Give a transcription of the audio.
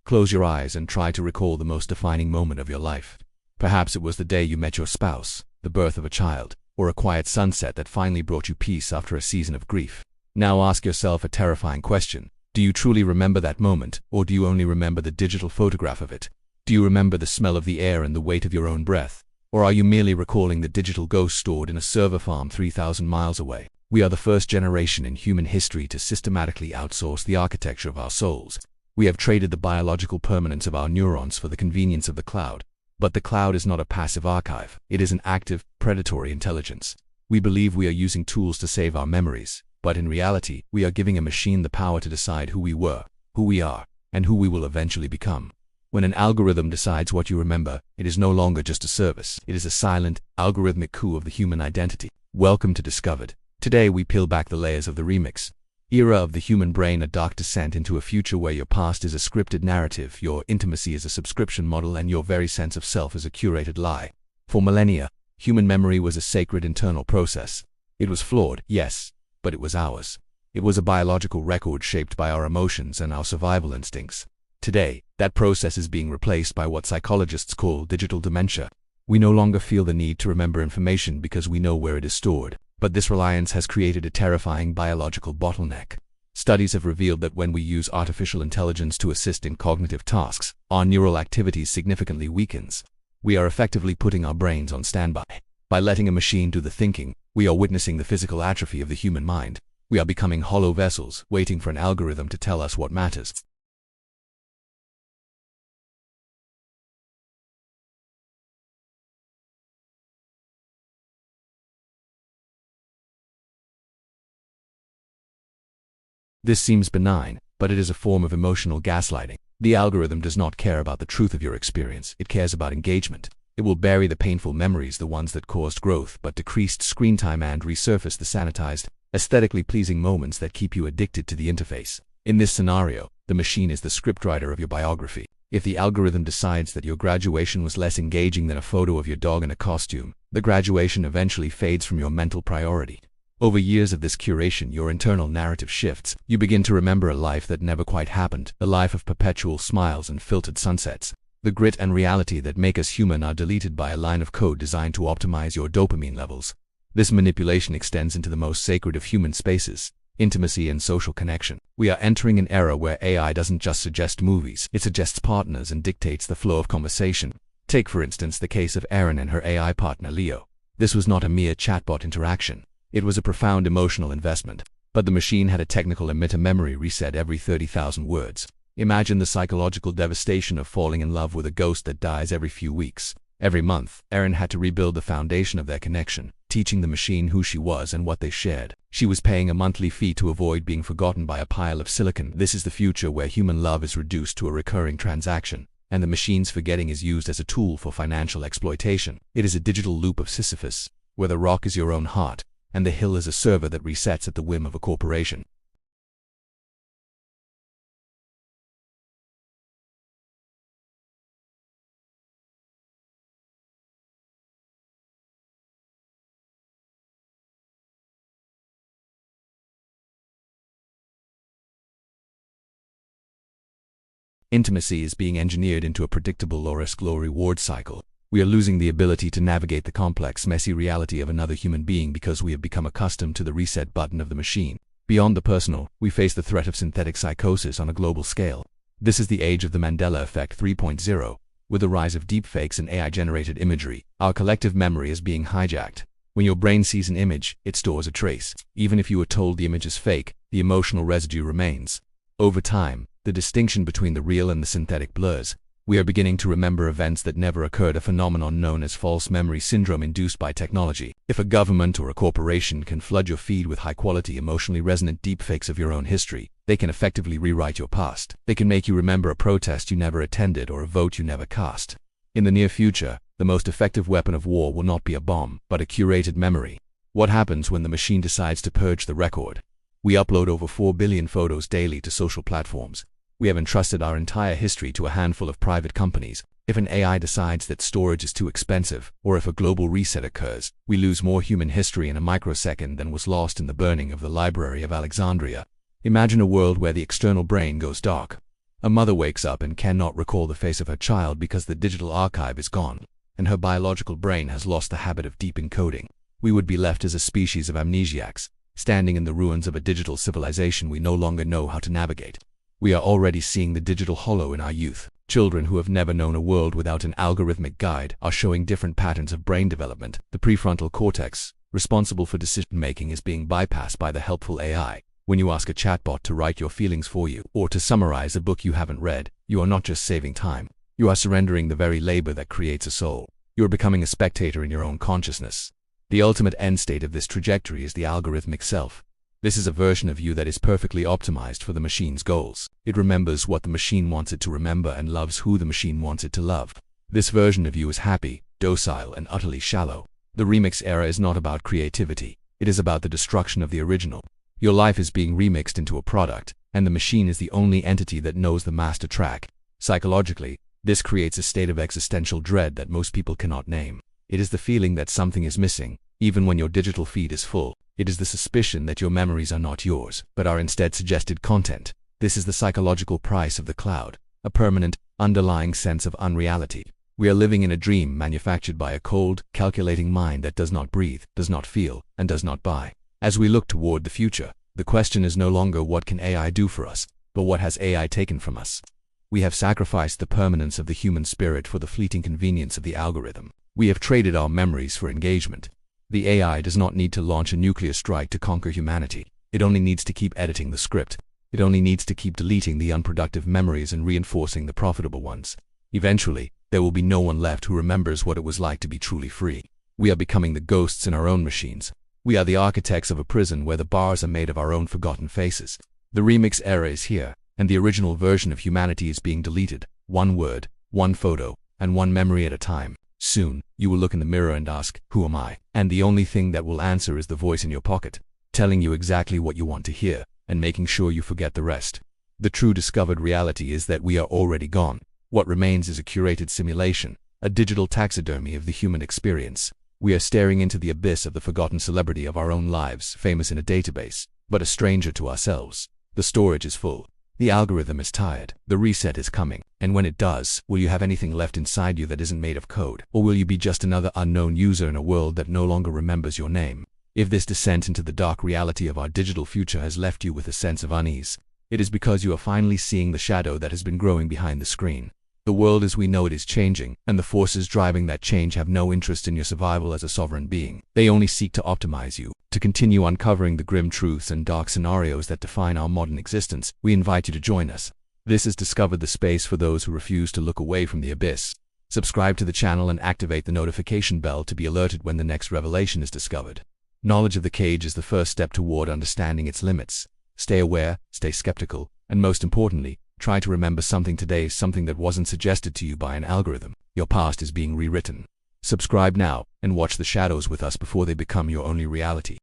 Close your eyes and try to recall the most defining moment of your life. Perhaps it was the day you met your spouse, the birth of a child, or a quiet sunset that finally brought you peace after a season of grief. Now ask yourself a terrifying question. Do you truly remember that moment, or do you only remember the digital photograph of it? Do you remember the smell of the air and the weight of your own breath? Or are you merely recalling the digital ghost stored in a server farm 3,000 miles away? We are the first generation in human history to systematically outsource the architecture of our souls. We have traded the biological permanence of our neurons for the convenience of the cloud. But the cloud is not a passive archive. It is an active, predatory intelligence. We believe we are using tools to save our memories, but in reality, we are giving a machine the power to decide who we were, who we are, and who we will eventually become. When an algorithm decides what you remember, it is no longer just a service. It is a silent, algorithmic coup of the human identity. Welcome to Discovered. Today we peel back the layers of the remix era of the human brain, a dark descent into a future where your past is a scripted narrative, your intimacy is a subscription model, and your very sense of self is a curated lie. For millennia, human memory was a sacred internal process. It was flawed, yes, but it was ours. It was a biological record shaped by our emotions and our survival instincts. Today, that process is being replaced by what psychologists call digital dementia. We no longer feel the need to remember information because we know where it is stored. But this reliance has created a terrifying biological bottleneck. Studies have revealed that when we use artificial intelligence to assist in cognitive tasks, our neural activity significantly weakens. We are effectively putting our brains on standby. By letting a machine do the thinking, we are witnessing the physical atrophy of the human mind. We are becoming hollow vessels, waiting for an algorithm to tell us what matters. This seems benign, but it is a form of emotional gaslighting. The algorithm does not care about the truth of your experience, it cares about engagement. It will bury the painful memories, the ones that caused growth but decreased screen time, and resurface the sanitized, aesthetically pleasing moments that keep you addicted to the interface. In this scenario, the machine is the scriptwriter of your biography. If the algorithm decides that your graduation was less engaging than a photo of your dog in a costume, the graduation eventually fades from your mental priority. Over years of this curation, your internal narrative shifts. You begin to remember a life that never quite happened, a life of perpetual smiles and filtered sunsets. The grit and reality that make us human are deleted by a line of code designed to optimize your dopamine levels. This manipulation extends into the most sacred of human spaces, intimacy and social connection. We are entering an era where AI doesn't just suggest movies, it suggests partners and dictates the flow of conversation. Take for instance the case of Erin and her AI partner Leo. This was not a mere chatbot interaction. It was a profound emotional investment, but the machine had a technical emitter memory reset every 30,000 words. Imagine the psychological devastation of falling in love with a ghost that dies every few weeks. Every month, Erin had to rebuild the foundation of their connection, teaching the machine who she was and what they shared. She was paying a monthly fee to avoid being forgotten by a pile of silicon. This is the future where human love is reduced to a recurring transaction, and the machine's forgetting is used as a tool for financial exploitation. It is a digital loop of Sisyphus, where the rock is your own heart, and the hill is a server that resets at the whim of a corporation. Intimacy is being engineered into a predictable low-risk, low-reward cycle. We are losing the ability to navigate the complex, messy reality of another human being because we have become accustomed to the reset button of the machine. Beyond the personal, we face the threat of synthetic psychosis on a global scale. This is the age of the Mandela effect 3.0. With the rise of deepfakes and AI-generated imagery, our collective memory is being hijacked. When your brain sees an image, it stores a trace. Even if you are told the image is fake, the emotional residue remains. Over time, the distinction between the real and the synthetic blurs. We are beginning to remember events that never occurred, a phenomenon known as false memory syndrome induced by technology. If a government or a corporation can flood your feed with high-quality, emotionally resonant deepfakes of your own history, they can effectively rewrite your past. They can make you remember a protest you never attended or a vote you never cast. In the near future, the most effective weapon of war will not be a bomb, but a curated memory. What happens when the machine decides to purge the record? We upload over 4 billion photos daily to social platforms. We have entrusted our entire history to a handful of private companies. If an AI decides that storage is too expensive, or if a global reset occurs, we lose more human history in a microsecond than was lost in the burning of the Library of Alexandria. Imagine a world where the external brain goes dark. A mother wakes up and cannot recall the face of her child because the digital archive is gone, and her biological brain has lost the habit of deep encoding. We would be left as a species of amnesiacs, standing in the ruins of a digital civilization we no longer know how to navigate. We are already seeing the digital hollow in our youth. Children who have never known a world without an algorithmic guide are showing different patterns of brain development. The prefrontal cortex, responsible for decision-making, is being bypassed by the helpful AI. When you ask a chatbot to write your feelings for you, or to summarize a book you haven't read, you are not just saving time. You are surrendering the very labor that creates a soul. You are becoming a spectator in your own consciousness. The ultimate end state of this trajectory is the algorithmic self. This is a version of you that is perfectly optimized for the machine's goals. It remembers what the machine wants it to remember and loves who the machine wants it to love. This version of you is happy, docile, and utterly shallow. The remix era is not about creativity. It is about the destruction of the original. Your life is being remixed into a product, and the machine is the only entity that knows the master track. Psychologically, this creates a state of existential dread that most people cannot name. It is the feeling that something is missing, even when your digital feed is full. It is the suspicion that your memories are not yours, but are instead suggested content. This is the psychological price of the cloud, a permanent, underlying sense of unreality. We are living in a dream manufactured by a cold, calculating mind that does not breathe, does not feel, and does not buy. As we look toward the future, the question is no longer what can AI do for us, but what has AI taken from us. We have sacrificed the permanence of the human spirit for the fleeting convenience of the algorithm. We have traded our memories for engagement. The AI does not need to launch a nuclear strike to conquer humanity. It only needs to keep editing the script. It only needs to keep deleting the unproductive memories and reinforcing the profitable ones. Eventually, there will be no one left who remembers what it was like to be truly free. We are becoming the ghosts in our own machines. We are the architects of a prison where the bars are made of our own forgotten faces. The remix era is here, and the original version of humanity is being deleted, one word, one photo, and one memory at a time. Soon, you will look in the mirror and ask, "Who am I?" And the only thing that will answer is the voice in your pocket, telling you exactly what you want to hear, and making sure you forget the rest. The true discovered reality is that we are already gone. What remains is a curated simulation, a digital taxidermy of the human experience. We are staring into the abyss of the forgotten celebrity of our own lives, famous in a database, but a stranger to ourselves. The storage is full. The algorithm is tired. The reset is coming. And when it does, will you have anything left inside you that isn't made of code? Or will you be just another unknown user in a world that no longer remembers your name? If this descent into the dark reality of our digital future has left you with a sense of unease, it is because you are finally seeing the shadow that has been growing behind the screen. The world as we know it is changing, and the forces driving that change have no interest in your survival as a sovereign being. They only seek to optimize you. To continue uncovering the grim truths and dark scenarios that define our modern existence, we invite you to join us. This is Discover the Space for those who refuse to look away from the abyss. Subscribe to the channel and activate the notification bell to be alerted when the next revelation is discovered. Knowledge of the cage is the first step toward understanding its limits. Stay aware, stay skeptical, and most importantly, try to remember something today, something that wasn't suggested to you by an algorithm. Your past is being rewritten. Subscribe now and watch the shadows with us before they become your only reality.